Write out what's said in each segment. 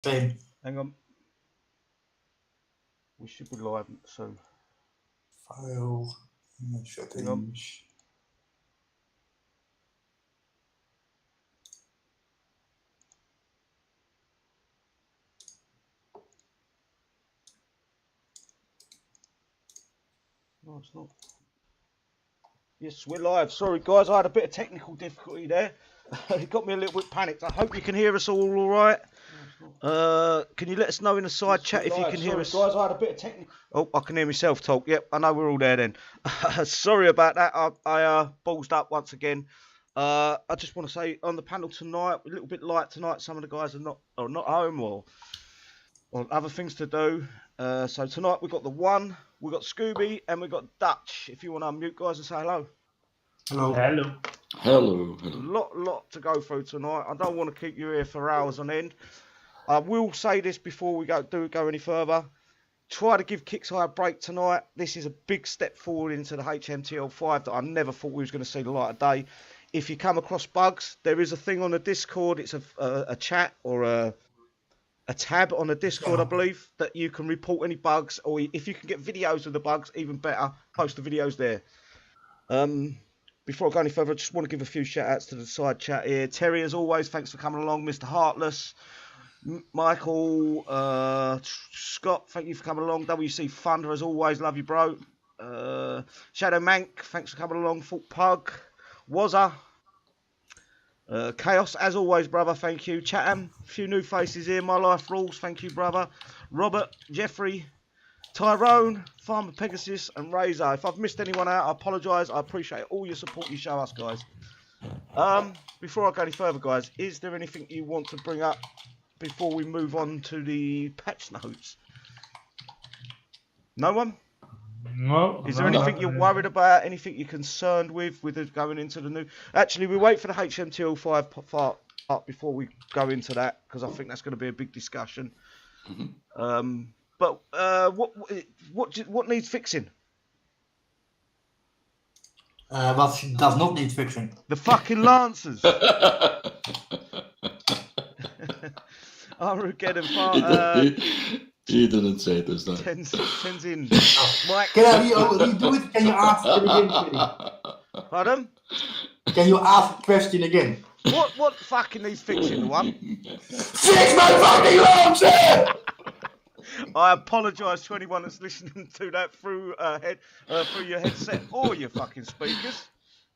Same. Hang on. We should be live soon. File. Settings. No, it's not. Yes, we're live. Sorry, guys, I had a bit of technical difficulty there. It got me a little bit panicked. I hope you can hear us all right. Can you let us know in the side chat if you can hear us? Guys, I had a bit of technical. Oh, I can hear myself talk. Yep, I know we're all there then. Sorry about that. I ballsed up once again. I just want to say on the panel tonight, a little bit light tonight. Some of the guys are not home or other things to do. So tonight we've got the One, we've got Scooby, and we've got Dutch. If you want to unmute, guys, and say hello. Hello. Hello. Hello. Lot to go through tonight. I don't want to keep you here for hours on end. I will say this before we go any further. Try to give Kickside a break tonight. This is a big step forward into the HTML5 that I never thought we was going to see the light of day. If you come across bugs, there is a thing on the Discord. It's a chat or a tab on the Discord, I believe, that you can report any bugs, or if you can get videos of the bugs, even better, post the videos there. Before I go any further, I just want to give a few shout outs to the side chat here. Terry, as always, thanks for coming along. Mr. Heartless, Michael, Scott, thank you for coming along. WC Thunder, as always, love you, bro. Shadow Mank, thanks for coming along. Fault Pug, Wazza, Chaos, as always, brother, thank you. Chatham, a few new faces here. My Life Rules, thank you, brother. Robert, Jeffrey, Tyrone, Farmer Pegasus, and Razor. If I've missed anyone out, I apologise. I appreciate all your support you show us, guys. Before I go any further, guys, is there anything you want to bring up before we move on to the patch notes? No one? No. Is there anything you're worried about? Anything you're concerned with it going into the new? Actually, we wait for the HTML5 part before we go into that, because I think that's going to be a big discussion. Mm-hmm. But what needs fixing? What does not need fixing? The fucking Lancers. Armageddon part. He didn't say this though. Tens in. Mike. Can I redo it? Can you ask it again, please? Pardon? Can you ask the question again? What fucking needs fixing, the One? Fix my fucking Lancer! I apologise to anyone that's listening to that through your headset or your fucking speakers.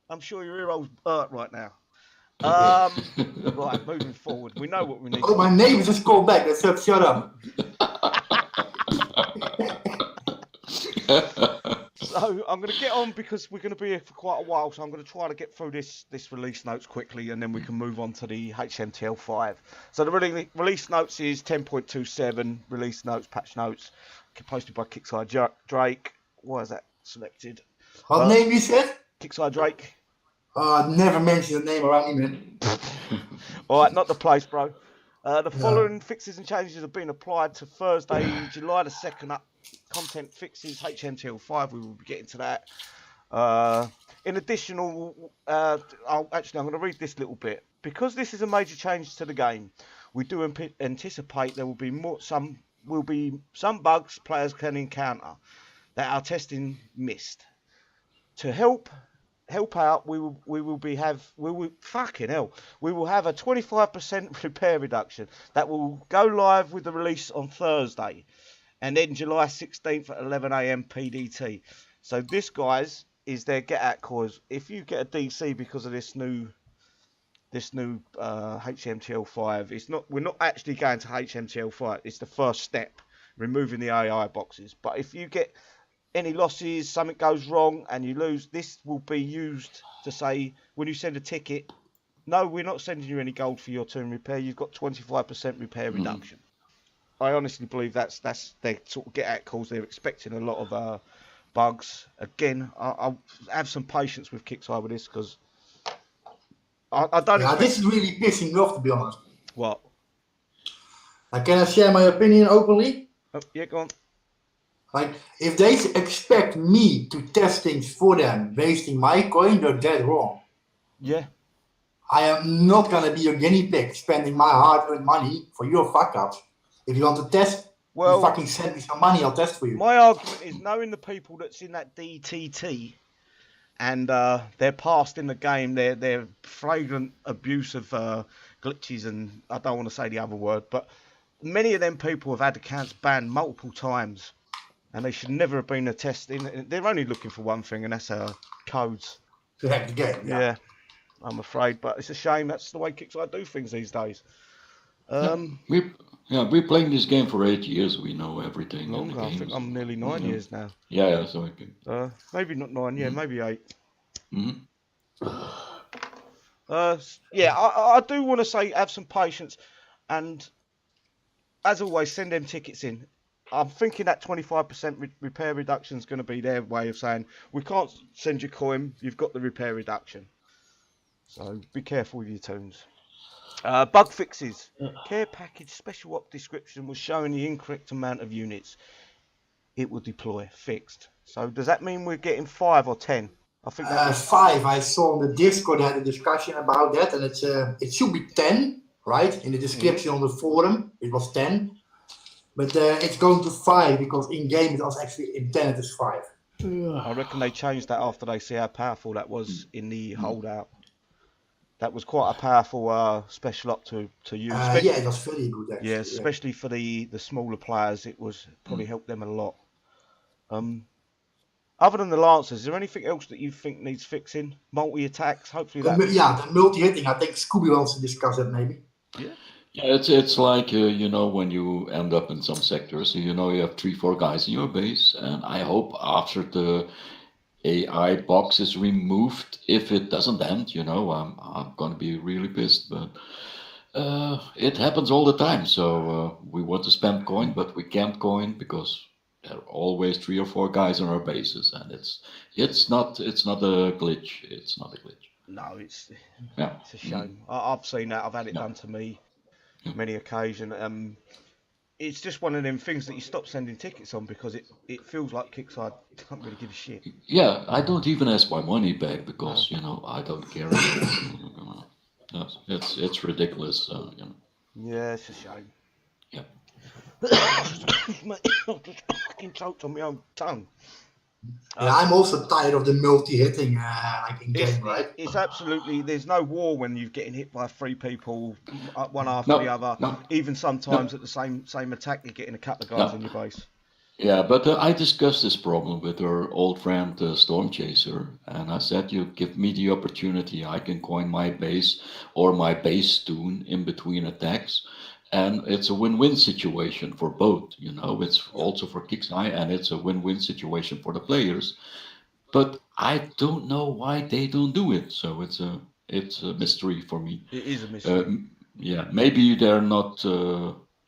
I'm sure your ear hole's hurt right now. Right, moving forward. We know what we need. Oh, my neighbour just called back. They said, shut up. So I'm going to get on because we're going to be here for quite a while. So I'm going to try to get through this release notes quickly, and then we can move on to the HTML5. So the release notes is 10.27 release notes, patch notes, posted by Kickside Drake. Why is that selected? What name you said? Kickside Drake. Never mention the name around me, man. All right, not the place, bro. The following fixes and changes have been applied to Thursday, July the 2nd. Content fixes HTML5. We will be getting to that. In additional, I'm going to read this little bit because this is a major change to the game. We do anticipate there will be some bugs players can encounter that our testing missed. To help out, we will have a 25% repair reduction that will go live with the release on Thursday, and then July 16th at 11 AM PDT. So this, guys, is their get out cause. If you get a DC because of this new HTML5, we're not actually going to HTML5. It's the first step, removing the AI boxes. But if you get any losses, something goes wrong and you lose, this will be used to say when you send a ticket, no, we're not sending you any gold for your turn repair. You've got 25% repair reduction. I honestly believe that's their sort of get out calls. They're expecting a lot of bugs. Again, I'll have some patience with Kickside with this because I don't. Yeah, this is really pissing me off, to be honest. What? Can I share my opinion openly? Oh, yeah, go on. Like, if they expect me to test things for them, wasting my coin, they're dead wrong. Yeah. I am not gonna be your guinea pig, spending my hard-earned money for your fuck-ups. If you want to test, you fucking send me some money, I'll test for you. My argument is knowing the people that's in that DTT and they're past in the game, their flagrant abuse of glitches, and I don't want to say the other word, but many of them people have had accounts banned multiple times, and they should never have been testing. They're only looking for one thing, and that's codes. To hack the game, yeah. I'm afraid, but it's a shame. That's the way Kickstarter do things these days. We're playing this game for 8 years. We know everything. Longer, I think I'm nearly 9 years now. Yeah, so okay. Maybe not 9, maybe 8. Mm-hmm. I do want to say have some patience, and as always, send them tickets in. I'm thinking that 25% repair reduction is going to be their way of saying we can't send you coin. You've got the repair reduction, so be careful with your tunes. Bug fixes. Care package special op description was showing the incorrect amount of units it will deploy. Fixed. So does that mean we're getting 5 or 10? I think that was 5. I saw on the Discord had a discussion about that, and it should be 10, right? In the description on the forum, it was 10, but it's going to 5 because in game it was actually intended as 5. I reckon they changed that after they see how powerful that was in the holdout. That was quite a powerful special op to use. It was very good actually. Yeah, especially for the smaller players, it was probably helped them a lot. Other than the Lancers, is there anything else that you think needs fixing? Multi-attacks, hopefully that... the multi-hitting, I think Scooby wants to discuss it maybe. Yeah, it's like, when you end up in some sectors, you have 3-4 guys in your base, and I hope after the AI box is removed, if it doesn't end, I'm going to be really pissed, but it happens all the time. So we want to spend coin, but we can't coin because there are always 3 or 4 guys on our bases, and it's not a glitch. It's not a glitch. No, it's a shame. I've seen that. I've had it done to me many occasions. It's just one of them things that you stop sending tickets on because it feels like Kickstarter can't really give a shit. Yeah, I don't even ask my money back because I don't care. It's ridiculous. Yeah, it's a shame. Yeah. I just fucking choked on my own tongue. I'm also tired of the multi-hitting in game, right? It's absolutely, there's no war when you're getting hit by 3 people, one after the other. No. Even sometimes at the same attack, you're getting a couple of guys in your base. Yeah, but I discussed this problem with our old friend Storm Chaser, and I said, you give me the opportunity, I can coin my base or my base tune in between attacks. And it's a win-win situation for both, it's also for Kickstarter, and it's a win-win situation for the players. But I don't know why they don't do it. So it's a mystery for me. It is a mystery. Maybe they're not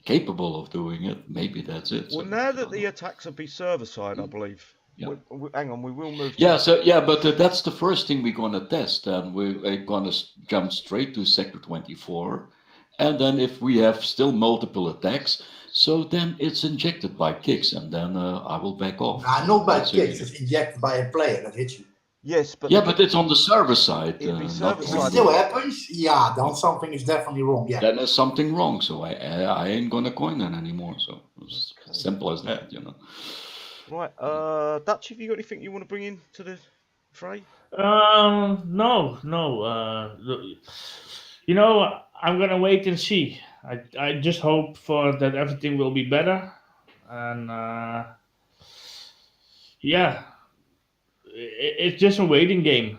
capable of doing it. Maybe that's it. Well, now that the attacks will be server-side, I believe. Yeah. Hang on, we will move. But that's the first thing we're going to test, and we're going to jump straight to Sector 24. And then if we have still multiple attacks, so then it's injected by kicks, and then I will back off. Not by kicks, it's injected by a player that hits you. Yes, but... Yeah, but it's on the server side. If it still happens, then something is definitely wrong, Then there's something wrong, so I ain't gonna coin that anymore, so it's as simple as that, Right, Dutch, have you got anything you want to bring in to the fray? No. I'm gonna wait and see. I just hope for that everything will be better, and it's just a waiting game.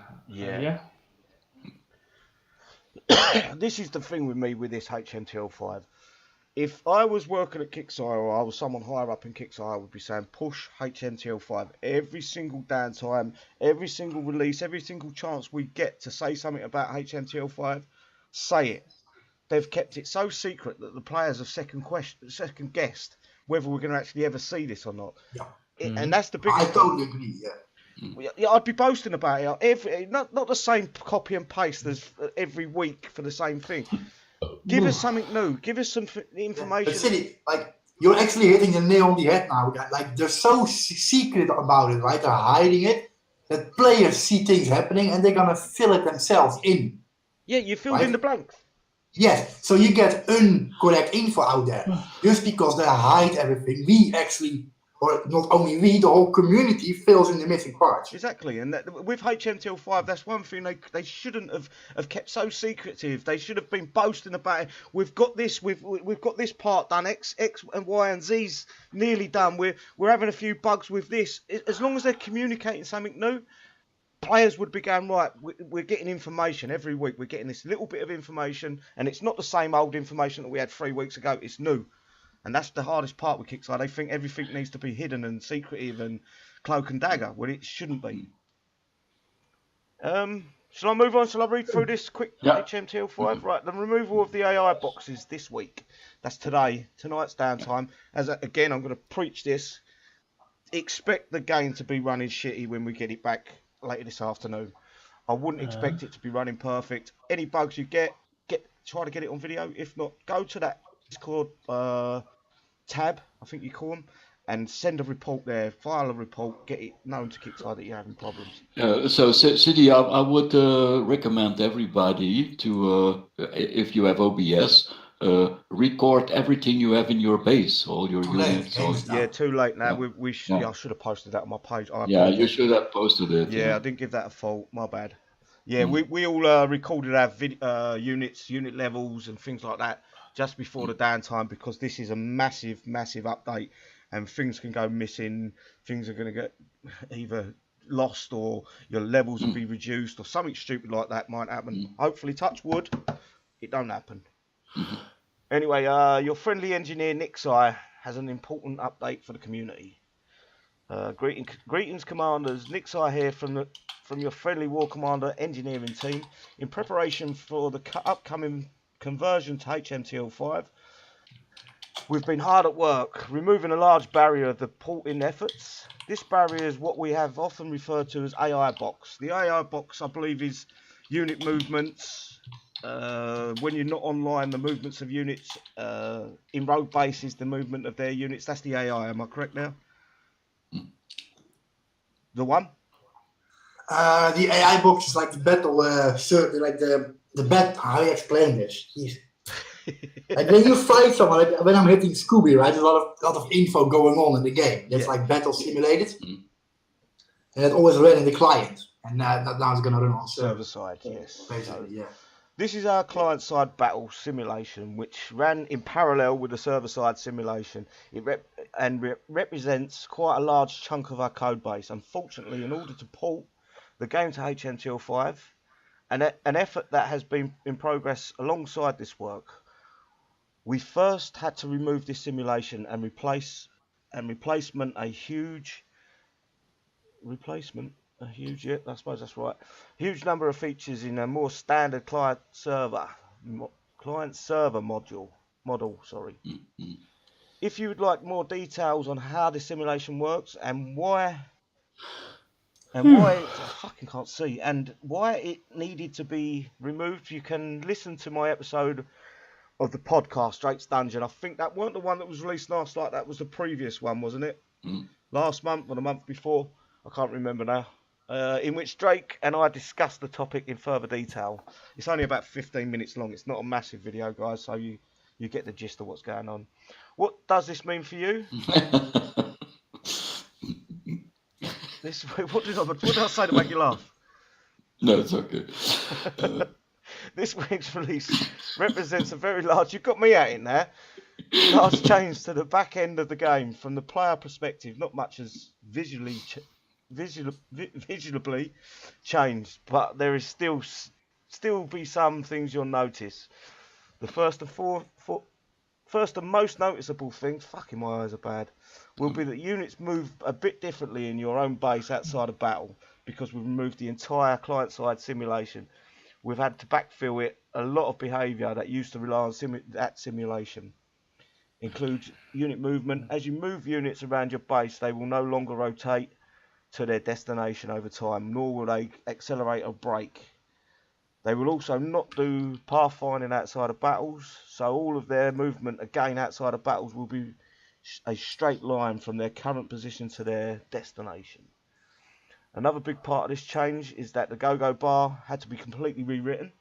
This is the thing with me with this HTML5. If I was working at Kickstarter or I was someone higher up in Kickstarter, I would be saying push HTML5 every single downtime, every single release, every single chance we get to say something about HTML5, say it. They've kept it so secret that the players have second guessed whether we're going to actually ever see this or not. And that's the biggest. I totally agree. Yeah, I'd be boasting about it. Not the same copy and paste as every week for the same thing. Give us something new. Give us some information. But City, you're actually hitting the nail on the head now. They're so secret about it, right? They're hiding it. That players see things happening and they're gonna fill it themselves in. Yeah, you filled in the blanks. Yes, so you get incorrect info out there. Just because they hide everything, we actually, or not only we, the whole community fills in the missing parts. Exactly, and with HTML5, that's one thing they shouldn't have kept so secretive. They should have been boasting about it. We've got this part done. X and Y and Z's nearly done. We're having a few bugs with this. As long as they're communicating something new, players would be going, right, we're getting information every week. We're getting this little bit of information, and it's not the same old information that we had 3 weeks ago. It's new. And that's the hardest part with Kickstarter. They think everything needs to be hidden and secretive and cloak and dagger, when it shouldn't be. Shall I move on? Shall I read through this quick HTML5? Right, the removal of the AI boxes this week. That's today. Tonight's downtime. Again, I'm going to preach this. Expect the game to be running shitty when we get it back later this afternoon. I wouldn't expect it to be running perfect. Any bugs you get, try to get it on video. If not, go to that Discord tab, I think you call them, and send a report there, file a report, get it known to Kickstarter that you're having problems. So, City, I would recommend everybody to, if you have OBS, record everything you have in your base, all your units. Yeah, too late now. Yeah. I should have posted that on my page. You should have posted it. Yeah, I didn't give that a fault. My bad. Yeah, we all recorded our unit levels and things like that just before the downtime, because this is a massive update and things can go missing. Things are going to get either lost or your levels will be reduced or something stupid like that might happen. Hopefully, touch wood, it don't happen. Anyway, your friendly engineer Nixai has an important update for the community. Greetings, commanders. Nixai here from your friendly War Commander engineering team. In preparation for the upcoming conversion to HTML5, we've been hard at work, removing a large barrier of the porting efforts. This barrier is what we have often referred to as AI box. The AI box, I believe, is unit movements. When you're not online, the movements of units in road bases, the movement of their units. That's the AI. Am I correct now? The one? The AI box is like the battle, like the bat. How do you explain this? Like when you fight someone, like when I'm hitting Scooby, right? There's a lot of info going on in the game. That's like battle simulated, and it always ran in the client, and now it's gonna run on server side. Yes, basically, yeah. This is our client-side battle simulation, which ran in parallel with the server-side simulation. It represents quite a large chunk of our code base. Unfortunately, in order to port the game to HTML5, an effort that has been in progress alongside this work, we first had to remove this simulation and replace a huge number of features in a more standard client server model. If you would like more details on how the simulation works and why I fucking can't see, and why it needed to be removed, you can listen to my episode of the podcast Drake's Dungeon. I think that weren't the one that was released last night. That was the previous one, wasn't it? Last month or the month before, I can't remember now. In which Drake and I discussed the topic in further detail. It's only about 15 minutes long. It's not a massive video, guys, so you get the gist of what's going on. What does this mean for you? What did I say to make you laugh? No, it's okay. This week's release represents a very large, you got me at it now, large change to the back end of the game. From the player perspective, not much has visibly changed, but there is still be some things you'll notice. The first and most noticeable thing, fucking my eyes are bad, will be that units move a bit differently in your own base outside of battle, because we've removed the entire client-side simulation. We've had to backfill it. A lot of behaviour that used to rely on that simulation includes unit movement. As you move units around your base, they will no longer rotate to their destination over time, nor will they accelerate or brake. They will also not do pathfinding outside of battles, so all of their movement again outside of battles will be a straight line from their current position to their destination. Another big part of this change is that the go-go bar had to be completely rewritten.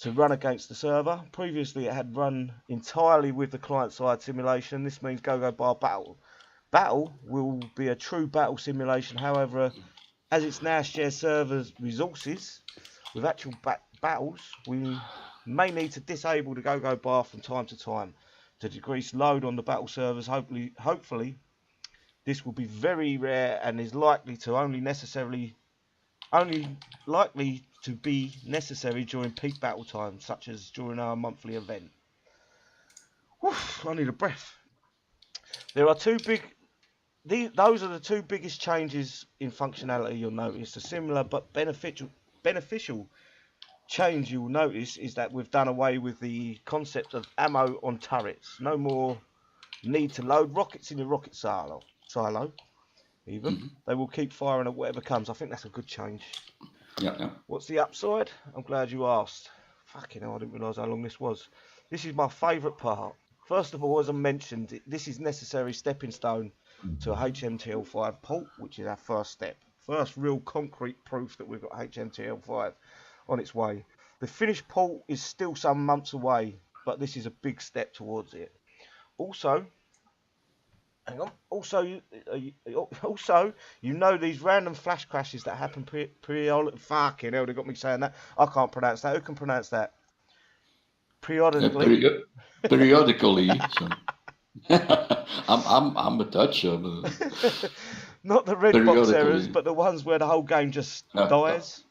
to run against the server. Previously, it had run entirely with the client-side simulation. This means Go Bar Battle will be a true battle simulation. However, as it's now shared servers resources with actual battles, we may need to disable the Go Bar from time to time to decrease load on the battle servers. Hopefully, this will be very rare and is likely to likely to be necessary during peak battle times, such as during our monthly event. Woof, I need a breath. There are those are the two biggest changes in functionality you'll notice. A similar but beneficial change you'll notice is that we've done away with the concept of ammo on turrets. No more need to load rockets in your rocket silo. Even they will keep firing at whatever comes. I think that's a good change. Yeah. What's the upside? I'm glad you asked. Fucking hell, I didn't realise how long this was. This is my favourite part. First of all, as I mentioned, this is necessary stepping stone to a HTML5 port, which is our first step. First real concrete proof that we've got HTML5 on its way. The finished port is still some months away, but this is a big step towards it. Also, hang on. Also, you know these random flash crashes that happen periodically. Fucking hell, they got me saying that. I can't pronounce that. Who can pronounce that? Periodically. Periodically. So. I'm a Dutcher. Not the red box errors, but the ones where the whole game just dies.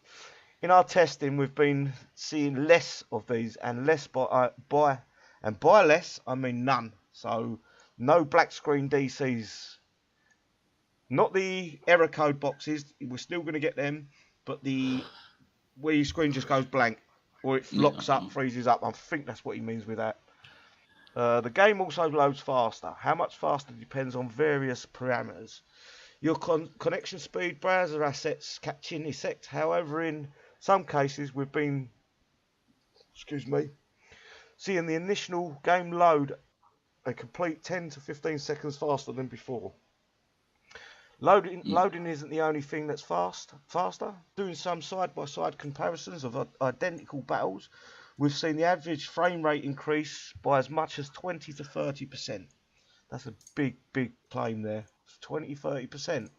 In our testing, we've been seeing less of these, and by less I mean none. So no black screen DCs. Not the error code boxes. We're still going to get them, but where your screen just goes blank or it locks up, freezes up. I think that's what he means with that. The game also loads faster. How much faster depends on various parameters. Your connection speed, browser assets, catching effect. However, in some cases, we've been, seeing the initial game load a complete 10 to 15 seconds faster than before. Loading isn't the only thing that's faster. Doing some side-by-side comparisons of identical battles, we've seen the average frame rate increase by as much as 20 to 30%. That's a big claim there. 20-30%.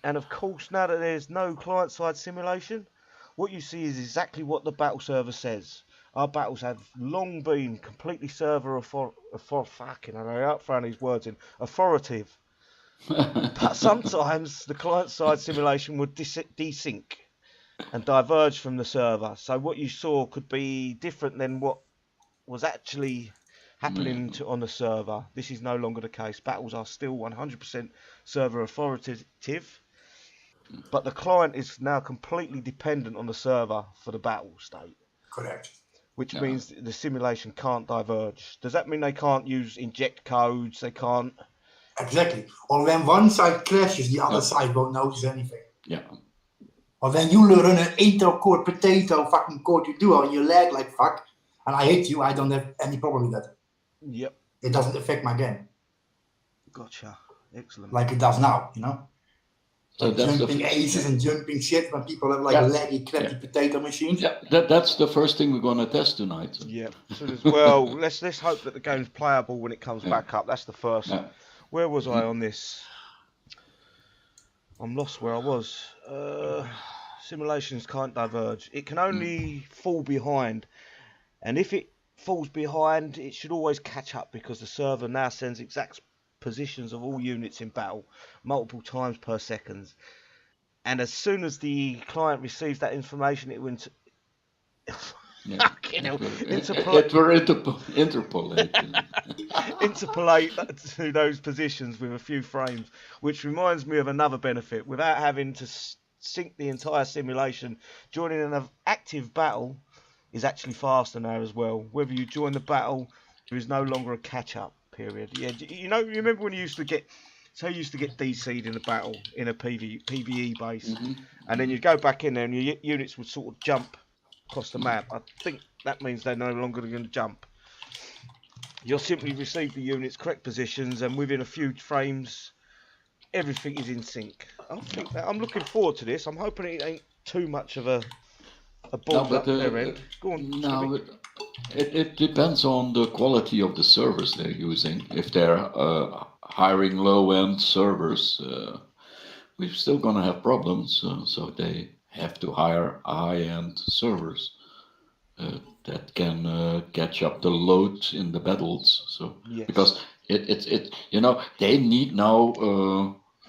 And of course, now that there's no client-side simulation, what you see is exactly what the battle server says. Our battles have long been completely server authoritative. But sometimes the client-side simulation would desync and diverge from the server. So what you saw could be different than what was actually happening on the server. This is no longer the case. Battles are still 100% server authoritative, but the client is now completely dependent on the server for the battle state. Correct. Which means the simulation can't diverge. Does that mean they can't use inject codes? They can't... Exactly. Or when one side crashes, the other side won't notice anything. Yeah. Or when you run an 8-core potato fucking code you do, and you lag like fuck, and I hate you, I don't have any problem with that. Yep. It doesn't affect my game. Gotcha. Excellent. Like it does now, you know? So like that's jumping aces and jumping shit when people have like laggy, crappy potato machines. Yeah, that's the first thing we're going to test tonight. Yeah. So well, let's hope that the game's playable when it comes back up. That's the first. Yeah. Where was I on this? I'm lost where I was. Simulations can't diverge. It can only fall behind. And if it falls behind, it should always catch up because the server now sends exact positions of all units in battle multiple times per second. And as soon as the client receives that information, it will interpolate to those positions with a few frames, which reminds me of another benefit. Without having to sync the entire simulation, joining an active battle is actually faster now as well. Whether you join the battle, there is no longer a catch-up period. Yeah, you remember when you used to get DC'd in a battle in a PvE base, and then you'd go back in there and your units would sort of jump across the map. I think that means they're no longer going to jump. You'll simply receive the units' correct positions, and within a few frames, everything is in sync. I'm looking forward to this. I'm hoping it ain't too much of a balls but up their end. Go on. no, Stevie. it depends on the quality of the servers they're using. If they're hiring low-end servers, we're still gonna have problems. So they have to hire high-end servers that can catch up the load in the battles. So Yes. because it they need now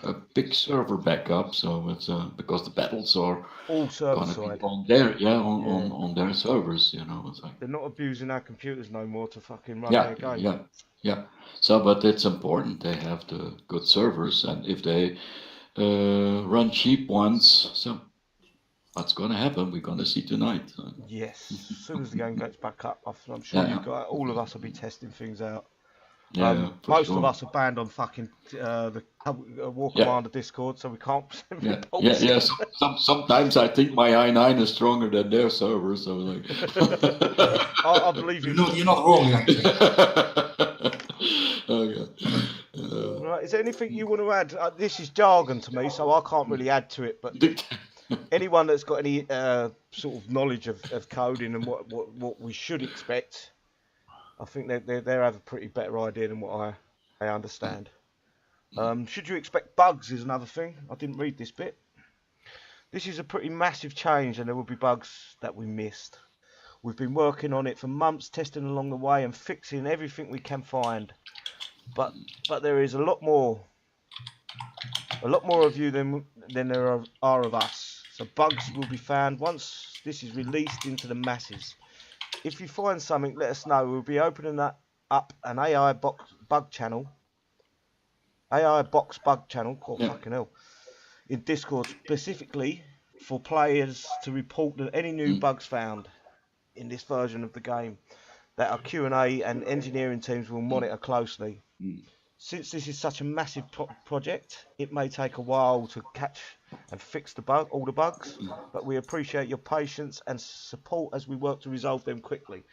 a big server backup. So it's because the battles are All server gonna be side. on their on their servers. It's like. They're not abusing our computers no more to fucking run Yeah, their game. yeah. So, but it's important they have the good servers, and if they run cheap ones, so what's going to happen? We're going to see tonight. Yes. As soon as the game gets back up, I'm sure Yeah. all of us will be testing things out. Yeah, for Most sure. of us are banned on fucking the War Yeah. Commander Discord, so we can't send Yeah, reports. yes. Sometimes I think my i9 is stronger than their server, so like. I believe you. You're not wrong, actually. Okay. Right, is there anything you want to add? This is jargon to me, so I can't really add to it. But anyone that's got any sort of knowledge of coding and what we should expect, I think they have a pretty better idea than what I understand. Should you expect bugs is another thing. I didn't read this bit. This is a pretty massive change, and there will be bugs that we missed. We've been working on it for months, testing along the way and fixing everything we can find. But there is a lot more of you than there are of us. So bugs will be found once this is released into the masses. If you find something, let us know. We'll be opening that up an AI box bug channel. AI box bug channel. Oh, Yeah. fucking hell. In Discord specifically for players to report any new bugs found in this version of the game that our Q&A and engineering teams will monitor closely. Since this is such a massive project, it may take a while to catch and fix all the bugs, but we appreciate your patience and support as we work to resolve them quickly.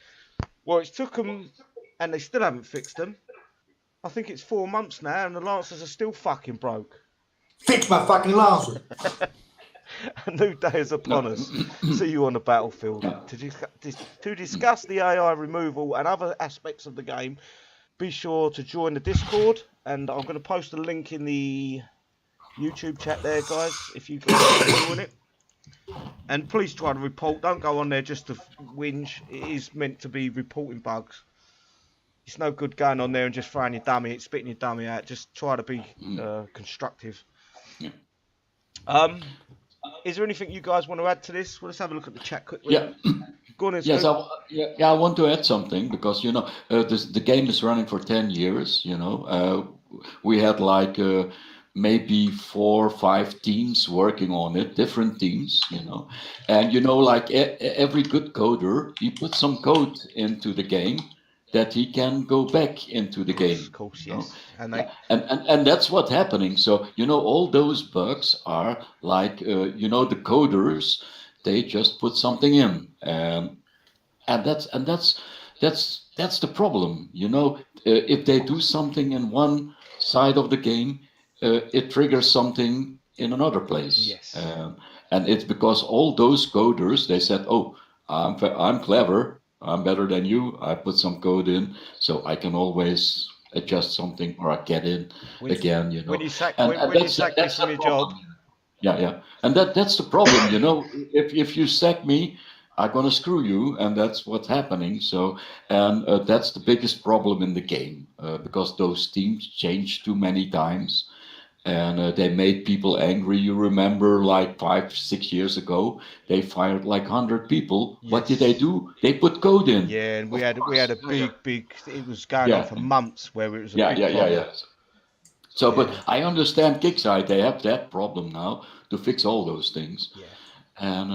Well, it's took them, and they still haven't fixed them. I think it's 4 months now, and the Lancers are still fucking broke. Fix my fucking Lancer. A new day is upon us. See you on the battlefield. To discuss the AI removal and other aspects of the game, be sure to join the Discord, and I'm going to post a link in the YouTube chat there, guys, if you guys want to join it. And please try to report. Don't go on there just to whinge. It is meant to be reporting bugs. It's no good going on there and just throwing your dummy, spitting your dummy out. Just try to be constructive. Yeah. Is there anything you guys want to add to this? Well, let's have a look at the chat quickly. Yeah. Go on, Yes, I want to add something because the game is running for 10 years. We had like maybe 4 or 5 teams working on it, different teams. And like every good coder, he puts some code into the game that he can go back into the game. Of course, yes. And that's what's happening. So all those bugs are like the coders. They just put something in, and that's the problem. If they do something in one side of the game, it triggers something in another place. Yes. And it's because all those coders, they said, "Oh, I'm clever. I'm better than you. I put some code in, so I can always adjust something or I get in again." When you sack me from your job. Yeah. And that's the problem, If you sack me, I'm gonna screw you, and that's what's happening. So, and that's the biggest problem in the game because those teams changed too many times, and they made people angry. You remember, like 5-6 years ago, they fired like 100 people. Yes. What did they do? They put code in. Yeah, and we had a big. It was going on for months where it was a big problem. Yeah. So, but I understand Kickside, they have that problem now to fix all those things. Yeah. And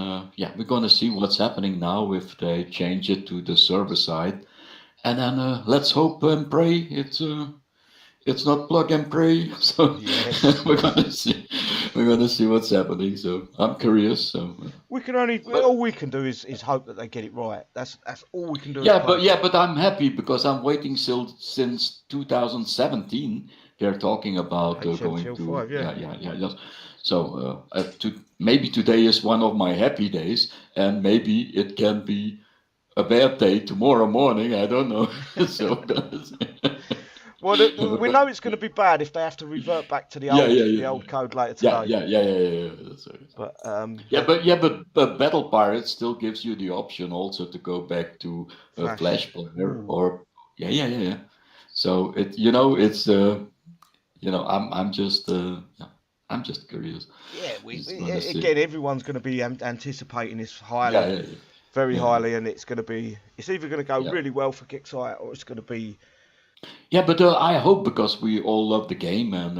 we're going to see what's happening now if they change it to the server side. And then let's hope and pray it's not plug and pray. So we're going to see. we're gonna see what's happening. So I'm curious. So We can only all we can do is hope that they get it right. That's all we can do. but I'm happy because I'm waiting since 2017. They're talking about going to HTML5, yes. So maybe today is one of my happy days, and maybe it can be a bad day tomorrow morning. I don't know. So well, we know it's going to be bad if they have to revert back to the old code later today. Yeah. That's right. But Battle Pirates still gives you the option also to go back to Flash Player or yeah. So I'm just I'm just curious. Yeah, again, everyone's going to be anticipating this highly, very highly, and it's either going to go really well for Kickstarter or it's going to be. Yeah, but I hope, because we all love the game, and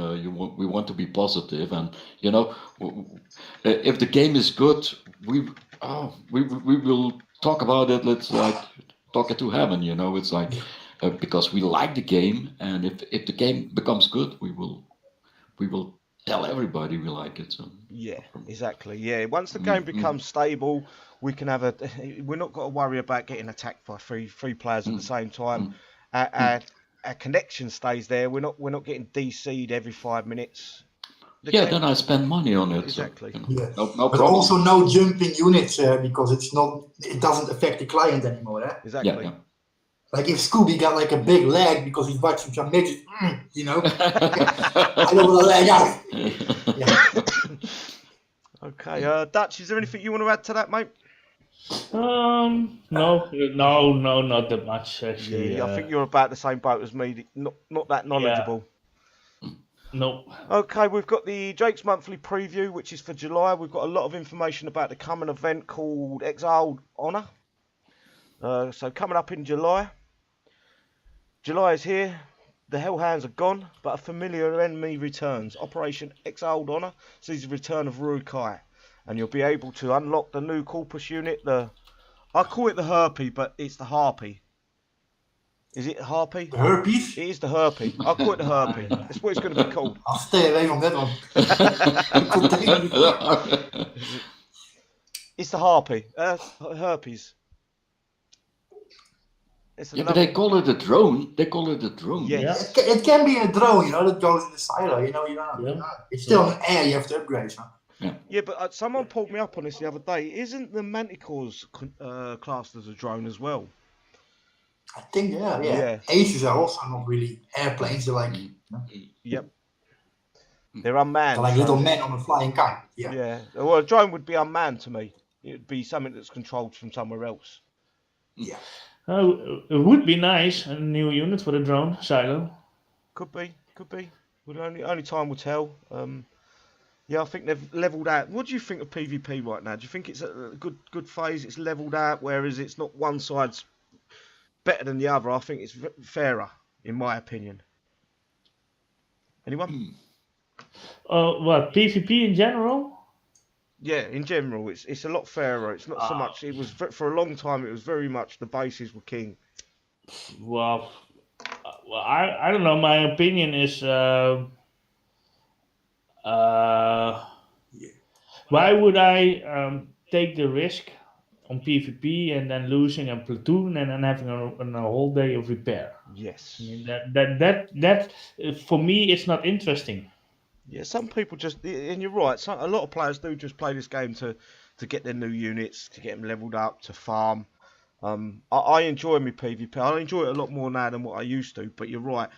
we want to be positive, and if the game is good, we will talk about it. Let's talk it to heaven. It's like because we like the game, and if the game becomes good, we will tell everybody we like it. So yeah, exactly. Yeah, once the game becomes stable, we can have we're not got to worry about getting attacked by three players at the same time. Our connection stays there. We're not getting DC'd every 5 minutes. Then I spend money on it. Exactly. So, No but problem. Also no jumping units because it doesn't affect the client anymore. Exactly. Yeah. Like if Scooby got like a big leg because he's watching some midget, I don't want to leg out. Okay, Dutch, is there anything you want to add to that, mate? No, not that much actually. Yeah, I think you're about the same boat as me. Not that knowledgeable. No. Okay, we've got the Jake's monthly preview, which is for July. We've got a lot of information about the coming event called Exiled Honor. So coming up in July. July is here. The Hellhounds are gone, but a familiar enemy returns. Operation Exiled Honor sees the return of Ryu-Kai, and you'll be able to unlock the new corpus unit. I call it the Harpy, but it's the Harpy. Is it Harpy? The Herpes? It is the Harpy. I'll call it the Harpy. That's what it's going to be called. I'll stay away from that one. It's the Harpy. Herpes. But they call it a drone. Yes. It can be a drone, that goes in the silo. You don't know. It's still an air. You have to upgrade. So. Yeah, but someone pulled me up on this the other day. Isn't the Manticores classed as a drone as well? I think yeah. Aces are also not really airplanes. They're like Yep. They're unmanned. They're like little men on a flying kite. Yeah. Well, a drone would be unmanned to me. It would be something that's controlled from somewhere else. Yeah. It would be nice, a new unit for the drone silo. Could be. Well, only time will tell. I think they've leveled out. What do you think of PvP right now? Do you think it's a good phase? It's leveled out, whereas it's not one side's better than the other. I think it's fairer, in my opinion. Anyone? What, PvP in general? Yeah, in general, it's a lot fairer. It's not so much. It was for a long time. It was very much the bases were king. Well, I don't know. My opinion is why would I take the risk on PvP and then losing a platoon and then having a whole day of repair? Yes. I mean, that for me, it's not interesting. Yeah, some people just, and you're right, a lot of players do just play this game to get their new units, to get them leveled up, to farm. I enjoy my PvP. I enjoy it a lot more now than what I used to, but you're right.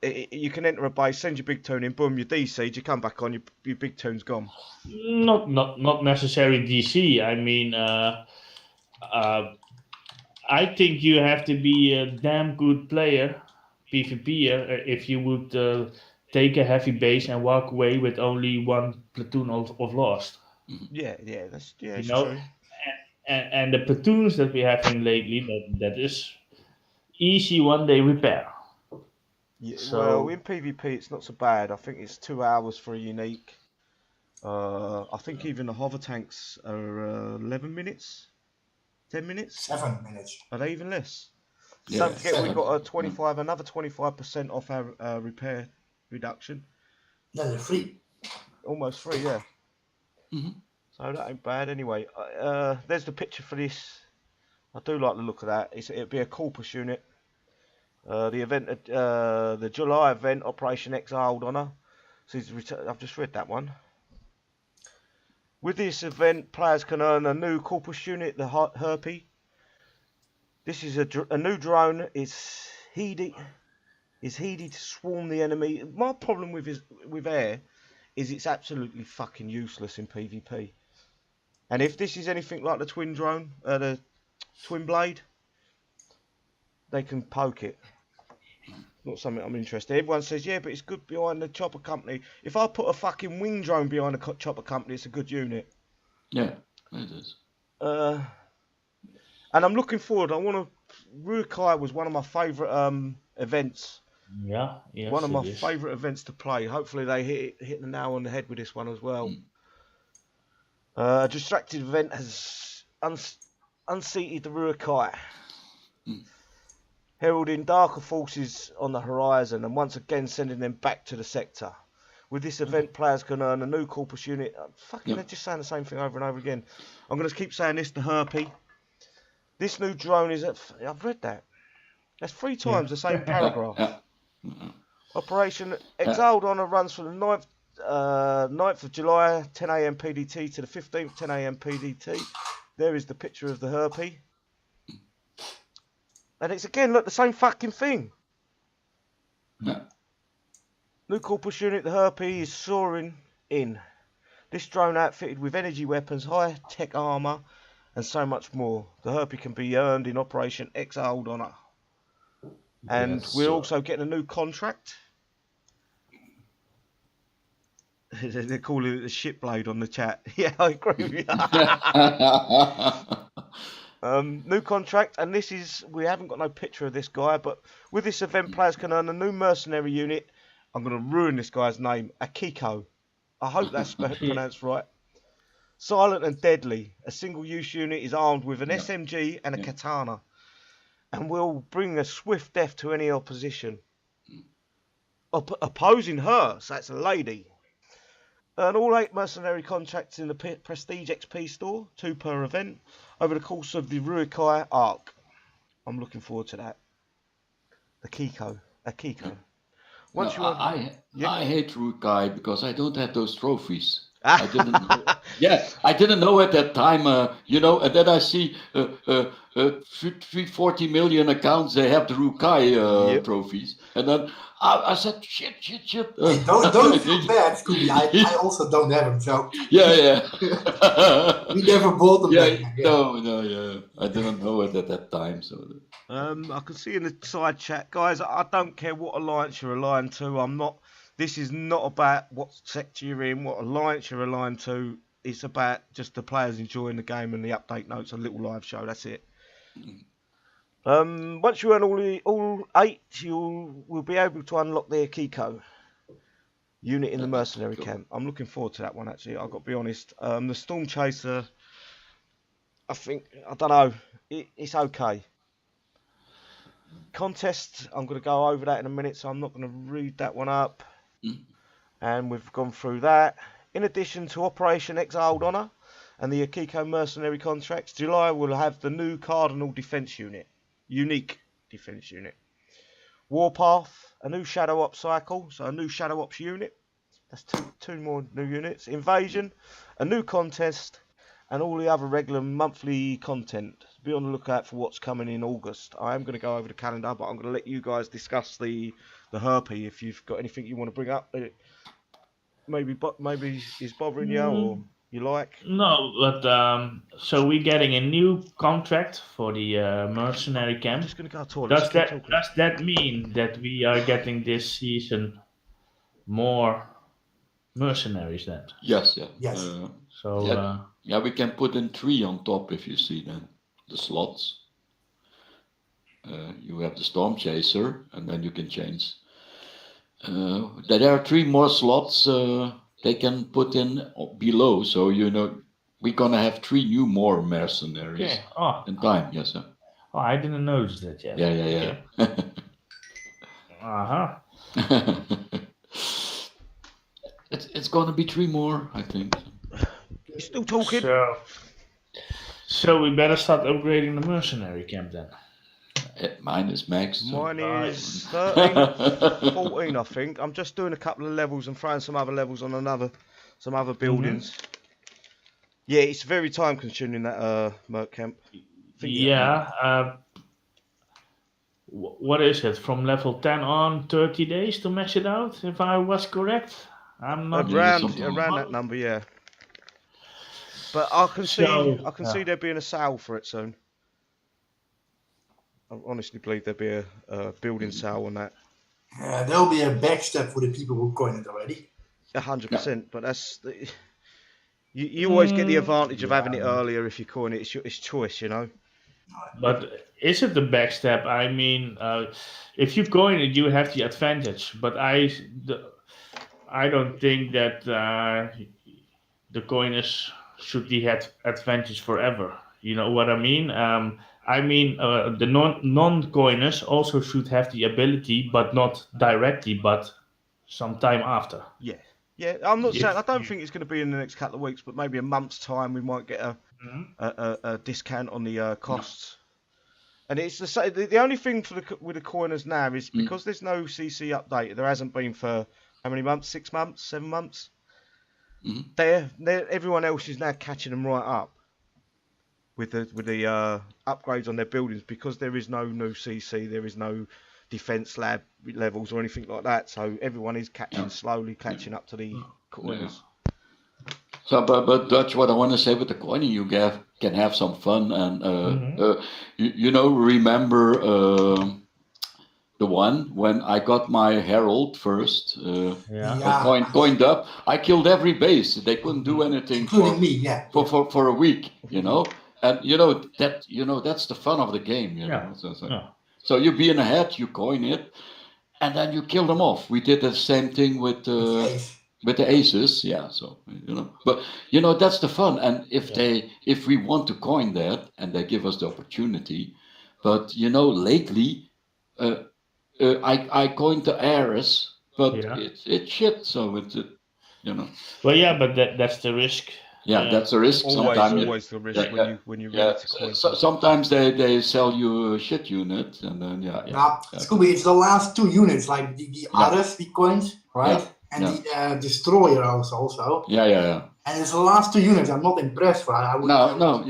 You can enter a base, send your big tune in, boom, you DC'd, you come back on, your big tune's gone. Not necessarily DC. I mean, I think you have to be a damn good player, PvPer, if you would take a heavy base and walk away with only one platoon of lost. Yeah, that's true. And the platoons that we have in lately, that is easy one day repair. Yeah, well, in PvP it's not so bad. I think it's 2 hours for a unique. I think even the hover tanks are 11 minutes, 10 minutes, 7 minutes. Are they even less? Yeah, Don't forget we've got another 25% off our repair reduction. No, they're free. almost free, yeah. Mhm. So that ain't bad anyway. There's the picture for this. I do like the look of that. It'd be a Corpus unit. The event, the July event, Operation Exiled Honor. So I've just read that one. With this event, players can earn a new Corpus unit, the Harpy. This is a new drone. It's heated to swarm the enemy. My problem with air is it's absolutely fucking useless in PvP. And if this is anything like the twin drone, the twin blade, they can poke it. Not something I'm interested in. Everyone says, yeah, but it's good behind the chopper company. If I put a fucking wing drone behind a chopper company, it's a good unit. Yeah, it is. And I'm looking forward. Ryu-Kai was one of my favourite events. Yeah, yes, One of my it is. favourite events to play. Hopefully they hit the nail on the head with this one as well. A distracted event has unseated the Ryu-Kai, heralding darker forces on the horizon and once again sending them back to the sector. With this event, players can earn a new Corpus unit. They're just saying the same thing over and over again. I'm going to keep saying this, the Harpy. This new drone is I've read that. That's 3 times the same paragraph. Operation Exiled Honor runs from the 9th of July, 10 AM PDT to the 15th, 10 AM PDT. There is the picture of the Harpy. And it's again, look, the same fucking thing. Yeah. New Corpus unit, the Harpy, is soaring in. This drone outfitted with energy weapons, high-tech armour, and so much more. The Harpy can be earned in Operation Exiled Honor. And we're also getting a new contract. They're calling it the ship blade on the chat. Yeah, I agree with you. New contract, and this is, we haven't got no picture of this guy, but with this event, players can earn a new mercenary unit. I'm going to ruin this guy's name, Akiko. I hope that's pronounced right. Silent and deadly. A single-use unit is armed with an SMG and a Katana, and will bring a swift death to any opposition. Opposing her, so that's a lady. Earn all 8 mercenary contracts in the Prestige XP store, 2 per event, over the course of the Ryu-Kai arc. I'm looking forward to that. Akiko. Once I hate Ryu-Kai because I don't have those trophies. I didn't know. Yeah, I didn't know at that time, and then I see 340 million accounts, they have the Ryu-Kai trophies. And then I said, shit. Hey, don't feel bad, Scooby. I also don't have them, so. Yeah. We never bought them. No, I didn't know it at that time. So. I can see in the side chat, guys, I don't care what alliance you're aligned to. This is not about what sector you're in, what alliance you're aligned to. It's about just the players enjoying the game and the update notes, a little live show. That's it. Once you earn all 8, you will be able to unlock the Akiko unit in the mercenary camp. I'm looking forward to that one, actually. I've got to be honest. The Storm Chaser, I don't know. It's okay. Contest, I'm going to go over that in a minute, so I'm not going to read that one up. And we've gone through that. In addition to Operation Exiled Honor and the Akiko mercenary contracts, July will have the new Cardinal Defense Unit, unique defense unit. Warpath, a new Shadow Ops cycle, so a new Shadow Ops unit. That's two more new units. Invasion, a new contest, and all the other regular monthly content. Be on the lookout for what's coming in August. I am going to go over the calendar, but I'm going to let you guys discuss the Harpy if you've got anything you want to bring up. Maybe is bothering you or you like. No, but so we're getting a new contract for the mercenary camp. I'm just going to go to toilet. Does that mean that we are getting this season more mercenaries then? Yes. We can put in 3 on top if you see the slots. You have the Storm Chaser, and then you can change. There are 3 more slots they can put in below, so we're gonna have 3 more mercenaries in time. Yes, sir. Oh, I didn't notice that yet. Yeah. Uh-huh. It's gonna be 3 more, I think. You still talking? So we better start upgrading the mercenary camp then. Mine is max. So. Mine is 13, 14, I think. I'm just doing a couple of levels and throwing some other levels on some other buildings. Yeah, it's very time consuming, that merc camp. What is it? From level 10 on, 30 days to max it out, if I was correct? I'm not around that number, yeah. But I can see there being a sale for it soon. I honestly believe there'll be a building sale on that. Yeah, there'll be a backstep for the people who coin it already. 100%, but that's you always get the advantage of having it earlier if you coin it. It's choice, you know. But is it the backstep? I mean, if you coin it, you have the advantage. But I don't think that the coiners should be advantage forever. You know what I mean? The non-coiners also should have the ability, but not directly, but some time after. Yeah. I'm not saying I don't think it's going to be in the next couple of weeks, but maybe a month's time we might get a discount on the costs. And it's the only thing with the coiners now is because there's no CC update. There hasn't been for how many months? 6 months? 7 months? Everyone else is now catching them right up with the upgrades on their buildings because there is no new CC, there is no defense levels or anything like that. So everyone is slowly catching up to the coiners. So, but Dutch, what I want to say with the coining, you can have some fun and remember the one when I got my Herald first, coined up. I killed every base. They couldn't do anything for a week, you know. And that's the fun of the game, you know. So you be in ahead, you coin it, and then you kill them off. We did the same thing with the aces, so but that's the fun. And if we want to coin that and they give us the opportunity, but lately I coined the Ares, but it's shit, so it's well, yeah, but that's the risk. That's a risk. Always the risk when you ready to coin. Sometimes they sell you a shit unit, and then Scooby, it's the last 2 units, like the Ares we coined, right? And the Destroyer also. Yeah. And it's the last 2 units. I'm not impressed, right? No.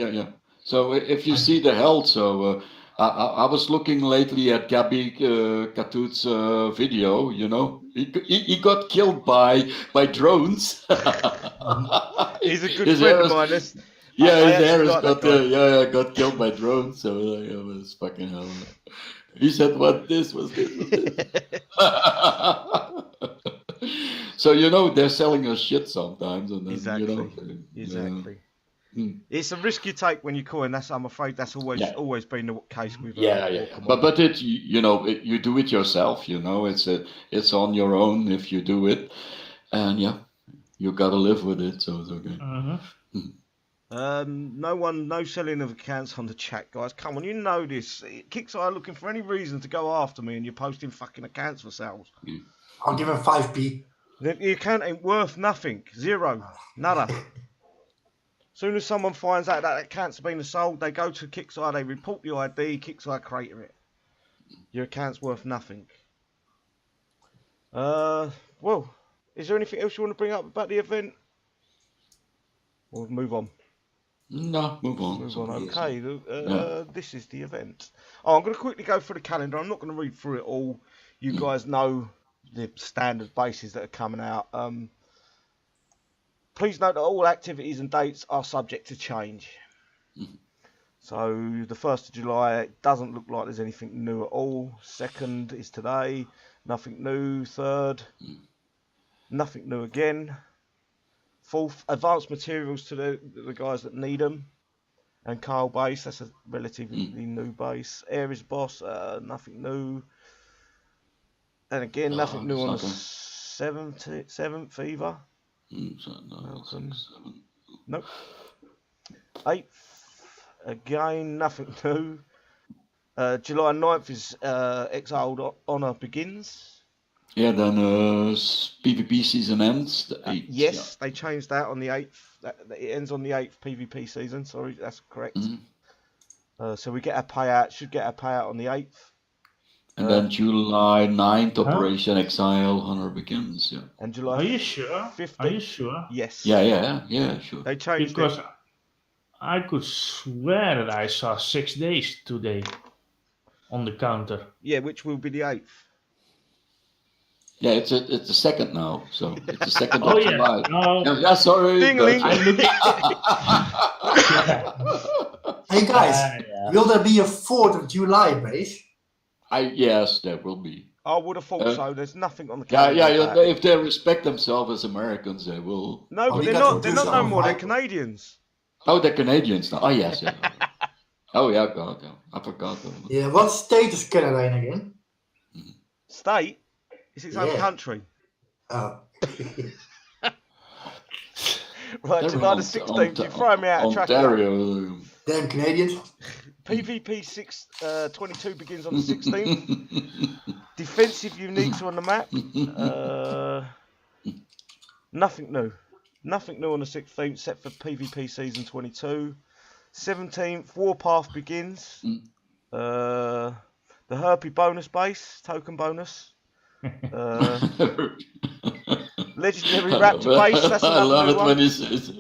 So if you see the health, so I was looking lately at Gabi Katut's video. He got killed by drones. He's a good friend of mine. His Ares got killed by drones. So it was fucking hell. He said, "What this was this?" So they're selling us shit sometimes, and then, exactly. It's a risk you take when you coin. I'm afraid that's always been the case with. But it you do it yourself. It's on your own if you do it, and you gotta live with it. So it's okay. No selling of accounts on the chat, guys. Come on, you know this. Kickstarter looking for any reason to go after me, and you're posting fucking accounts for sales. I'll give him 5p. The account ain't worth nothing. Zero. Nada. Soon as someone finds out that account's been sold, they go to Kickstarter, they report the ID, Kickstarter creator it. Your account's worth nothing. Well, is there anything else you want to bring up about the event? Or move on? No, move on. Okay, this is the event. I'm going to quickly go through the calendar. I'm not going to read through it all. You guys know the standard bases that are coming out. Please note that all activities and dates are subject to change. So the 1st of July, it doesn't look like there's anything new at all. 2nd is today, nothing new. 3rd, nothing new again. 4th, advanced materials to the guys that need them. And Carl base, that's a relatively new base. Ares boss, nothing new. And again, nothing new on the 7th either. Nope. 8th, again, nothing new. July 9th is Exiled Honor begins. Yeah, then PvP season ends the 8th. Yes, they changed that on the 8th. It ends on the 8th PvP season. Sorry, that's correct. So we get our payout. Should get our payout on the 8th. And then July 9th, Operation Exiled Honor begins. Yeah. And July. Are you sure? 15th. Are you sure? Yes. Yeah, sure. They changed Because it. I could swear that I saw 6 days today on the counter. Yeah, which will be the 8th. Yeah, it's the second now, so it's the second Oh of yeah. July. No. Yeah, sorry. Ding-a-ling. I'm looking. Hey guys, will there be a 4th of July base? Yes, there will be. I would have thought so. There's nothing on the Yeah, calendar. if they respect themselves as Americans, they will. No, but they're not no more. They're Canadians. Oh, they're Canadians now. Oh, yes. Yeah. Oh, yeah, God. Yeah. I forgot. Yeah, what state is Canada in again? State? It's its own country. Oh. Right, July the 16th. You're throwing me out of track. Ontario. Damn Canadians. PvP 622 begins on the 16th. Defensive uniques are on the map. Nothing new. Nothing new on the 16th, set for PvP season 22. 17th, Warpath begins. The Harpy bonus base, token bonus. Legendary Raptor base, that's another I love new it one. when he says it.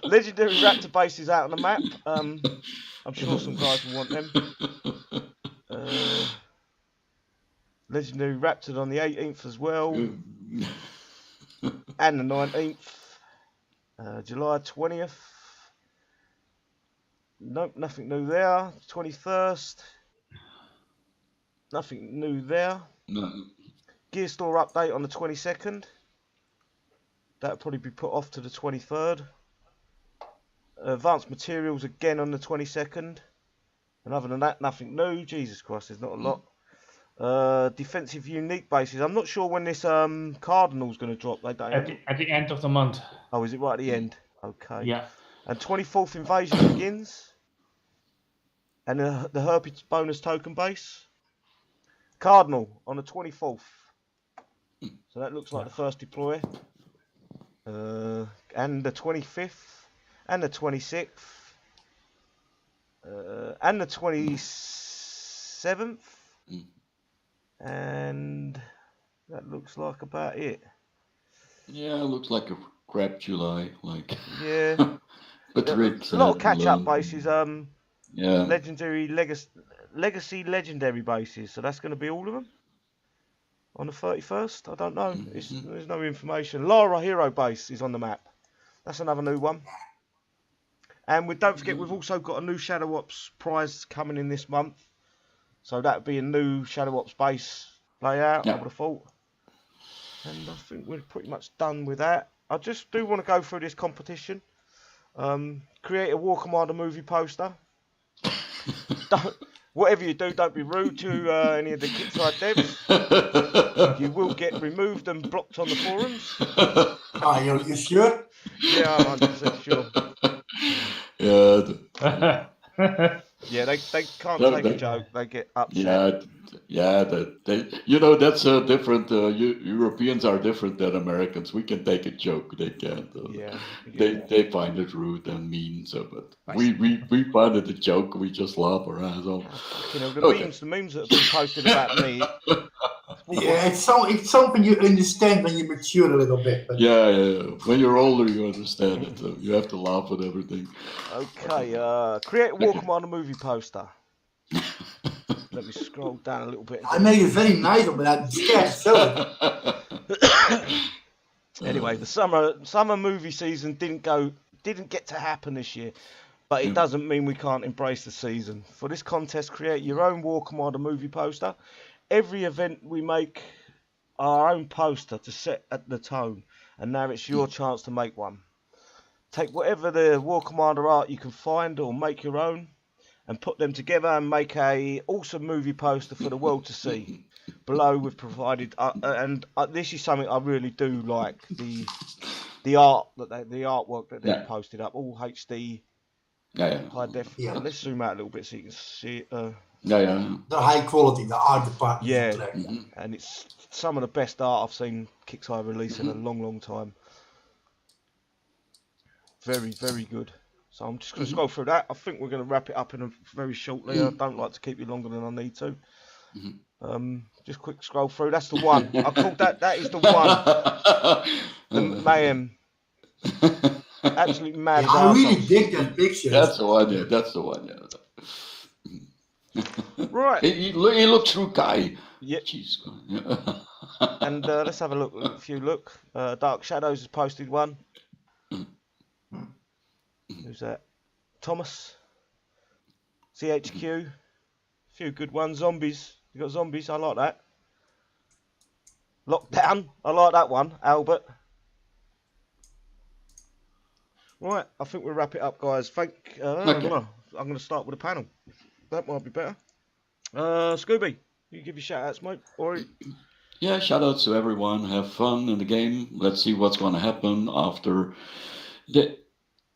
Legendary Raptor base is out on the map. I'm sure some guys will want them. Legendary Raptor on the 18th as well. And the 19th. July 20th. Nope, nothing new there. 21st. Nothing new there. No. Gear store update on the 22nd. That'll probably be put off to the 23rd. Advanced materials again on the 22nd. And other than that, nothing new. Jesus Christ, there's not a lot. Defensive unique bases. I'm not sure when this Cardinal's going to drop. They don't. At the end of the month. Oh, is it right at the end? Okay. Yeah. And 24th invasion begins. And the Harpy bonus token base. Cardinal on the 24th. So that looks like the first deploy. And the 25th. And the 26th. And the 27th. And that looks like about it. Yeah, it looks like a crap July. Like. Yeah. But a lot of catch-up bases. Yeah. Legendary legacy legendary bases. So that's going to be all of them. On the 31st, I don't know. There's no information. Lara Hero base is on the map. That's another new one. And don't forget, we've also got a new Shadow Ops prize coming in this month. So that would be a new Shadow Ops base layout, I would have thought. And I think we're pretty much done with that. I just do want to go through this competition. Create a War Commander movie poster. Whatever you do, don't be rude to any of the Kitside devs. You will get removed and blocked on the forums. Are you sure? Yeah, I'm 100% sure. Yeah. Yeah, they can't take a joke. They get upset. Yeah. That's different. Europeans are different than Americans. We can take a joke. They can't. Yeah. They find it rude and mean. So, but we find it a joke. We just laugh our ass off. The memes that have been posted about me. Yeah, it's something you understand when you mature a little bit. But... Yeah. When you're older, you understand it. So you have to laugh at everything. Okay. Create a War Commander movie poster. Let me scroll down a little bit. I made it very nice, but I'm scared to show it. Anyway, the summer movie season didn't get to happen this year, but it doesn't mean we can't embrace the season. For this contest, create your own War Commander movie poster. Every event we make our own poster to set at the tone, and now it's your chance to make one. Take whatever the War Commander art you can find or make your own, and put them together and make a awesome movie poster for the world to see. Below we've provided, this is something I really do like, the artwork that they've posted up, all HD, high def. Yeah. Let's zoom out a little bit so you can see it. Yeah. The high quality, the art department. Yeah. is correct. And it's some of the best art I've seen KixEye release in a long time. Very, very good. So I'm just going to scroll through that. I think we're going to wrap it up in a very shortly. I don't like to keep you longer than I need to. Just quick scroll through. That's the one. I called that. That is the one. The mayhem. Absolutely mad. Yeah, I really dig that picture. That's the one. Yeah, that's the one. Yeah. Right. He looks Ryu-Kai. Yeah. Jeez. And let's have a look. A few look. Dark Shadows has posted one. Who's that? Thomas. CHQ. A few good ones. Zombies. You got zombies. I like that. Lockdown. I like that one. Albert. Right. I think we'll wrap it up, guys. Okay. I'm going to start with a panel. That might be better. Scooby, you give your shout outs, mate. Or... Yeah, shout outs to everyone. Have fun in the game. Let's see what's going to happen after the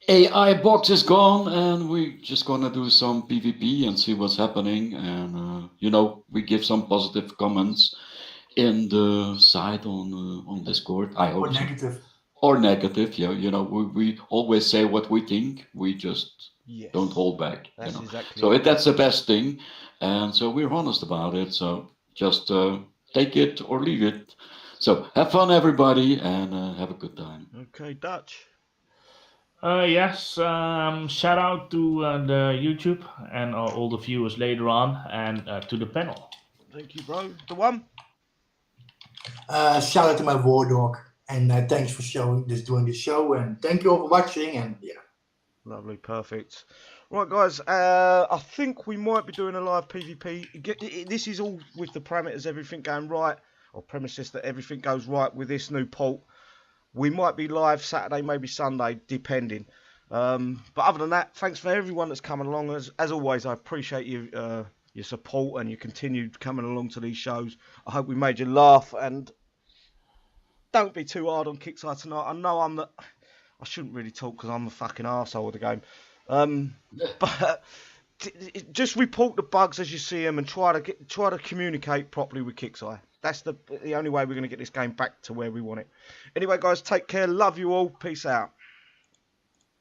AI box is gone, and we're just going to do some PvP and see what's happening. And, we give some positive comments in the site on Discord. I hope. Or negative. Or negative, yeah. We always say what we think. We just don't hold back. That's exactly so that's the best thing. And so we're honest about it. So just take it or leave it. So have fun, everybody, and have a good time. Okay, Dutch. Yes, shout out to the YouTube and all the viewers later on, and to the panel. Thank you, bro. The one? Shout out to my war dog, and thanks for doing this show, and thank you all for watching, and yeah. Lovely, perfect. Right, guys, I think we might be doing a live PvP. This is all with the parameters, everything going right, or premises that everything goes right with this new port. We might be live Saturday, maybe Sunday, depending. But other than that, thanks for everyone that's coming along. As always, I appreciate your support and your continued coming along to these shows. I hope we made you laugh, and don't be too hard on KixEye tonight. I know I shouldn't really talk because I'm a fucking arsehole of the game. But just report the bugs as you see them and try to communicate properly with KixEye. That's the only way we're going to get this game back to where we want it. Anyway, guys, take care. Love you all. Peace out.